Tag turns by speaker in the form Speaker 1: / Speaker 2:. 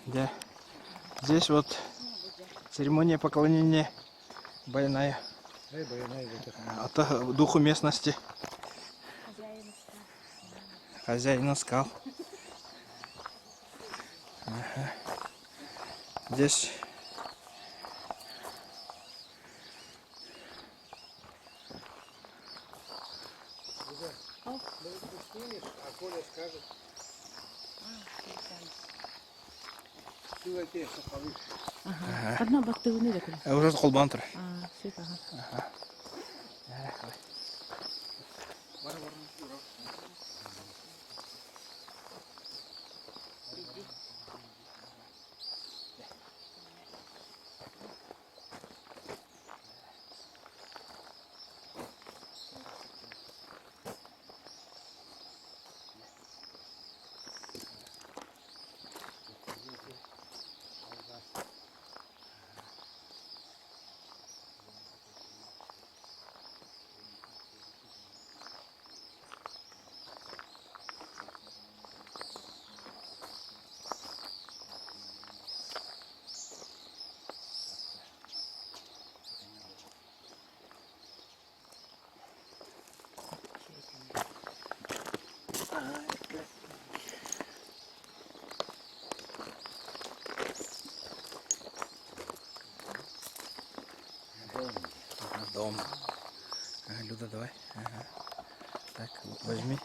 Speaker 1: где здесь вот церемония поклонения Баяная от духу местности, хозяина скал. Ага. Здесь
Speaker 2: а Коля скажет.
Speaker 3: Ага. Одна бактeri ne de koyayım?
Speaker 1: уже қолбан тұр.
Speaker 3: Süt aha.
Speaker 1: Дом. Люда, давай. Ага. Так, возьми.